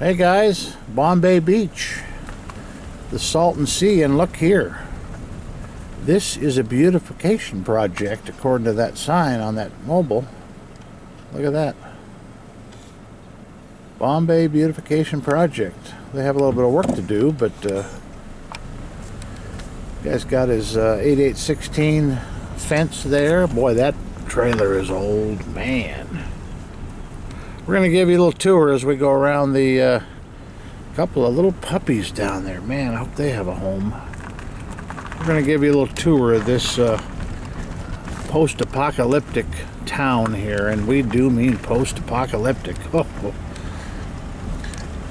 Hey guys, Bombay Beach, the Salton Sea, and look here. This is a beautification project according to that sign on that mobile. Look at that. Bombay Beautification Project. They have a little bit of work to do, but guy's got his 8816 fence there. Boy, that trailer is old, man. We're going to give you a little tour as we go around the couple of little puppies down there. Man, I hope they have a home. We're going to give you a little tour of this post-apocalyptic town here, and we do mean post-apocalyptic. Oh, oh.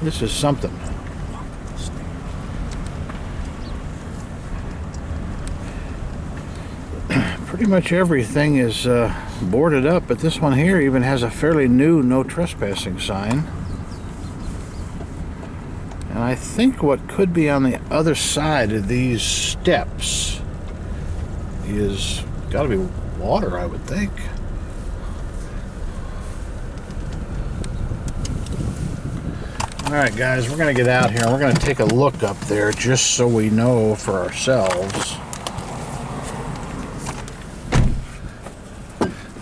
This is something. Pretty much everything is boarded up, but this one here even has a fairly new no trespassing sign. And I think what could be on the other side of these steps is got to be water, I would think. Alright guys, we're going to get out here and we're going to take a look up there just so we know for ourselves.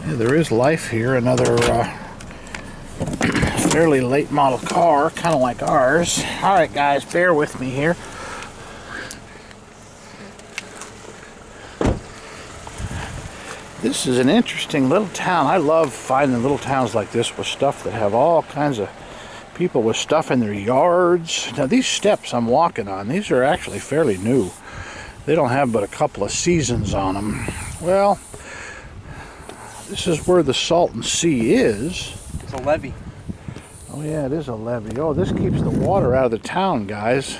Yeah, there is life here. Another fairly late model car, kind of like ours. Alright guys, bear with me here. This is an interesting little town. I love finding little towns like this with stuff that have all kinds of people with stuff in their yards. Now these steps I'm walking on, these are actually fairly new. They don't have but a couple of seasons on them. Well, this is where the Salton Sea is. It's a levee. Oh yeah, it is a levee. Oh, this keeps the water out of the town, guys.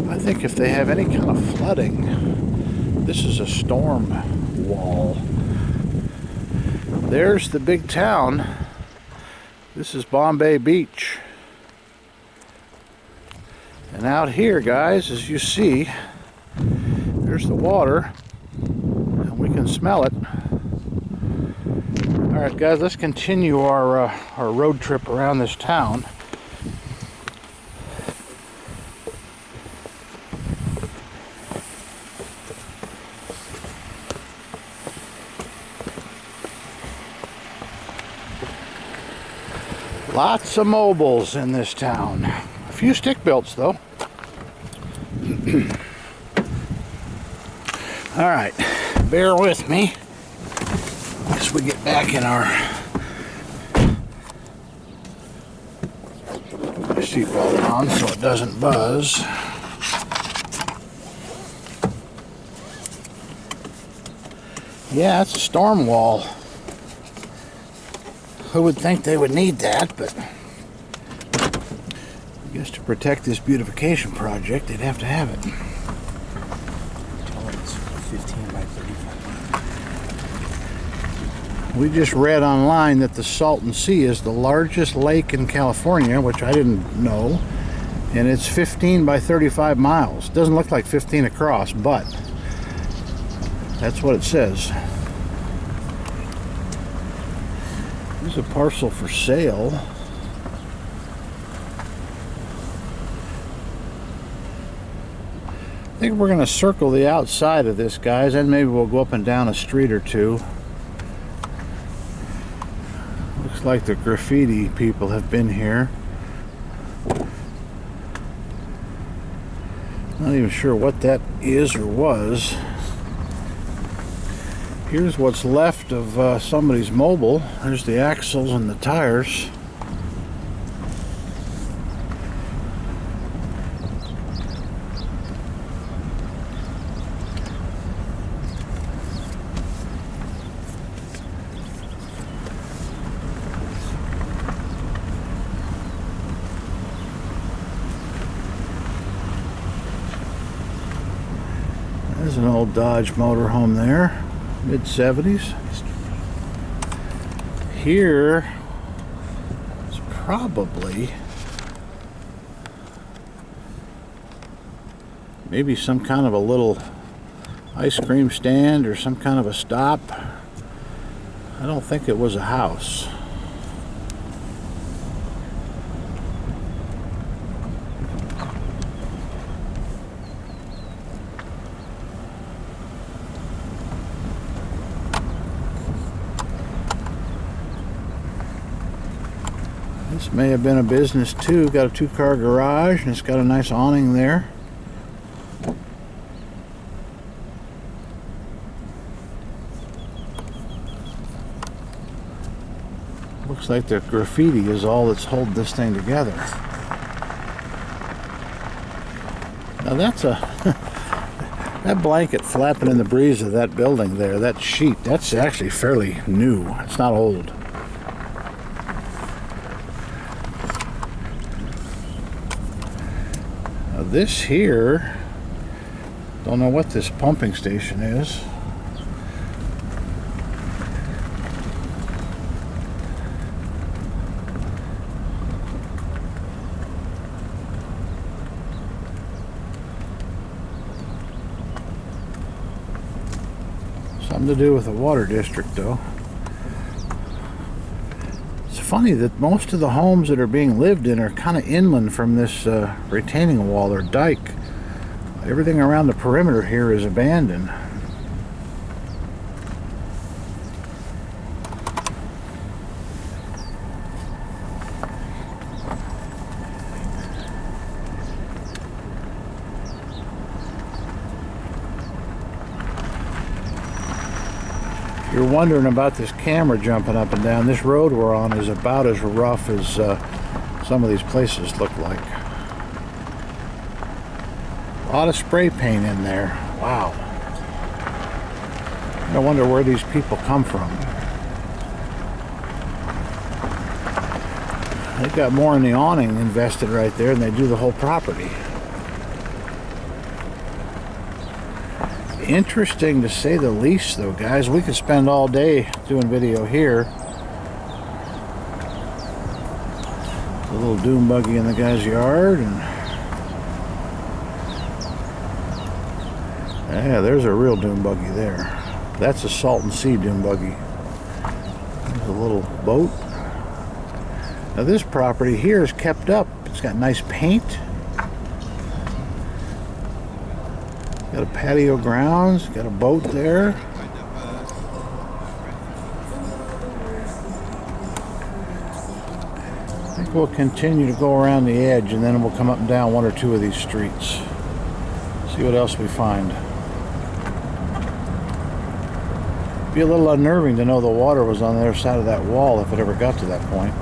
I think if they have any kind of flooding, this is a storm wall. There's the big town. This is Bombay Beach. And out here, guys, as you see, there's the water, and we can smell it. Alright guys, let's continue our road trip around this town. Lots of mobiles in this town. A few stick builts though. Alright, bear with me as we get back in our seatbelt on so it doesn't buzz. Yeah, it's a storm wall. Who would think they would need that, but I guess to protect this beautification project, they'd have to have it. It's 15 by 35. We just read online that the Salton Sea is the largest lake in California, which I didn't know, and it's 15 by 35 miles. Doesn't look like 15 across, but that's what it says. There's a parcel for sale. I think we're going to circle the outside of this, guys, and maybe we'll go up and down a street or two. Looks like the graffiti people have been here. Not even sure what that is or was. Here's what's left of somebody's mobile. There's the axles and the tires. There's an old Dodge motorhome there. Mid-70s. Here is probably maybe some kind of a little ice cream stand or some kind of a stop. I don't think it was a house. This may have been a business too. Got a 2-car garage and it's got a nice awning there. Looks like the graffiti is all that's holding this thing together. Now that's a that blanket flapping in the breeze of that building there, that sheet, that's actually fairly new. It's not old. Now this here, don't know what this pumping station is. Something to do with the water district, though. It's funny that most of the homes that are being lived in are kind of inland from this retaining wall or dike. Everything around the perimeter here is abandoned. You're wondering about this camera jumping up and down. This road we're on is about as rough as some of these places look like. A lot of spray paint in there. Wow. I wonder where these people come from. They got more in the awning invested right there than they do the whole property. Interesting to say the least, though, guys. We could spend all day doing video here. A little dune buggy in the guy's yard, and yeah, there's a real dune buggy there. That's a Salton Sea dune buggy. There's a little boat. Now this property here is kept up. It's got nice paint. Got a patio grounds, got a boat there. I think we'll continue to go around the edge and then we'll come up and down one or two of these streets. See what else we find. Be a little unnerving to know the water was on the other side of that wall if it ever got to that point.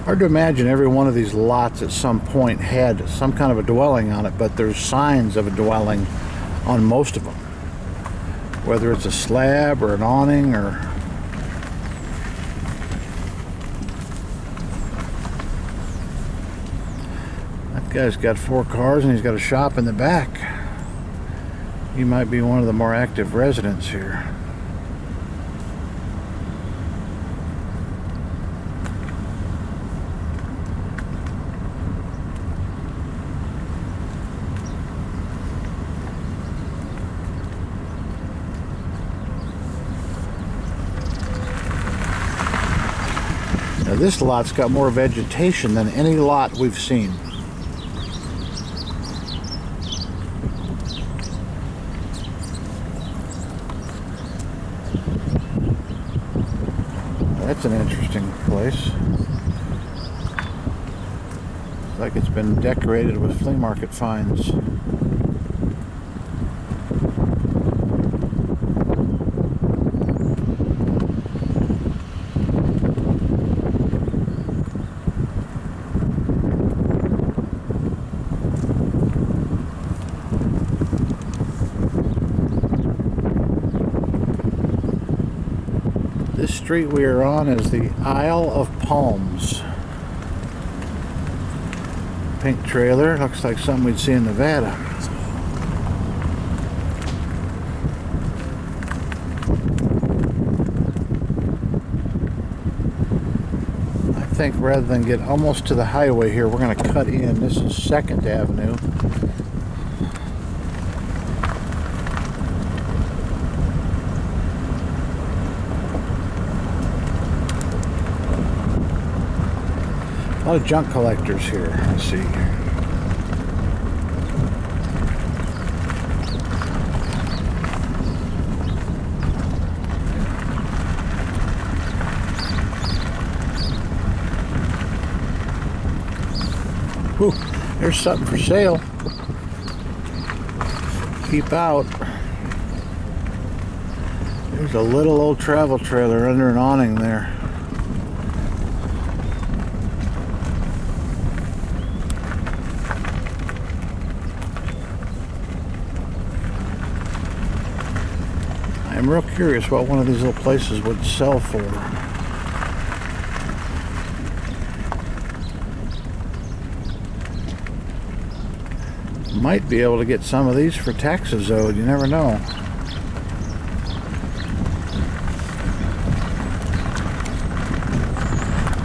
Hard to imagine every one of these lots at some point had some kind of a dwelling on it, but there's signs of a dwelling on most of them. Whether it's a slab or an awning or... That guy's got 4 cars and he's got a shop in the back. He might be one of the more active residents here. Now this lot's got more vegetation than any lot we've seen. That's an interesting place. Looks like it's been decorated with flea market finds. This street we are on is the Isle of Palms. Pink trailer, looks like something we'd see in Nevada. I think rather than get almost to the highway here, we're going to cut in. This is 2nd Avenue. A lot of junk collectors here, I see. Whew, there's something for sale. Keep out. There's a little old travel trailer under an awning there. I'm real curious what one of these little places would sell for. Might be able to get some of these for taxes owed, you never know.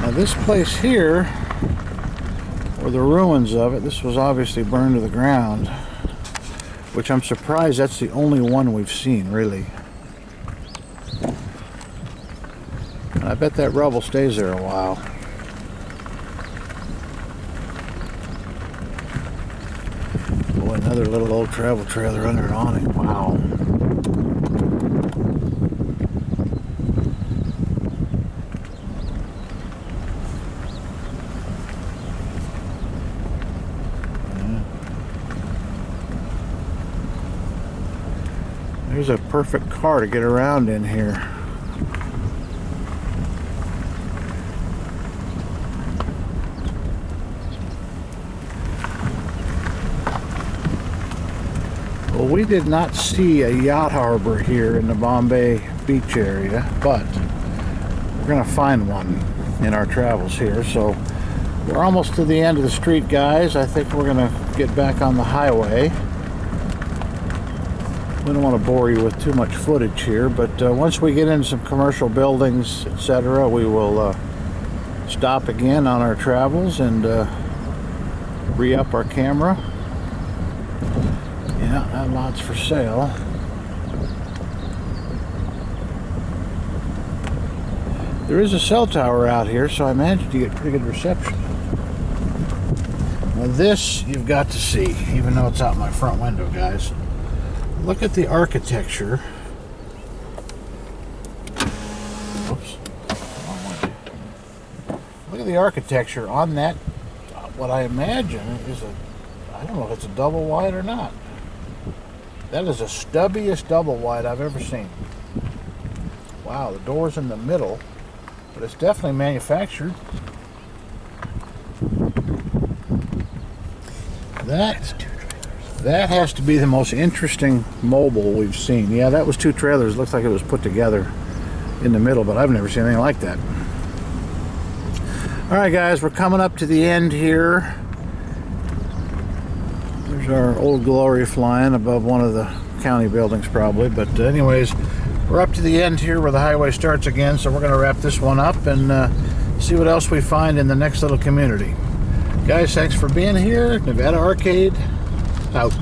Now this place here, or the ruins of it, this was obviously burned to the ground, which I'm surprised that's the only one we've seen, really. And I bet that rubble stays there a while. Boy, another little old travel trailer under an awning. Wow. There's a perfect car to get around in here. Well, we did not see a yacht harbor here in the Bombay beach area, but we're going to find one in our travels here. So we're almost to the end of the street, guys. I think we're going to get back on the highway. We don't want to bore you with too much footage here, but once we get into some commercial buildings, etc., we will stop again on our travels and re-up our camera. Yeah, and lots for sale. There is a cell tower out here, so I imagine you get pretty good reception. Now this you've got to see, even though it's out my front window, guys. Look at the architecture. Oops. Wrong way. Look at the architecture on that, what I imagine is a, I don't know if it's a double wide or not. That is the stubbiest double wide I've ever seen. Wow, the door's in the middle, but it's definitely manufactured. That has to be the most interesting mobile we've seen. Yeah, that was two trailers. Looks like it was put together in the middle, but I've never seen anything like that. All right, guys, we're coming up to the end here. There's our Old Glory flying above one of the county buildings, probably. But anyways, we're up to the end here where the highway starts again, so we're going to wrap this one up and see what else we find in the next little community. Guys, thanks for being here. Nevada Arcade, out.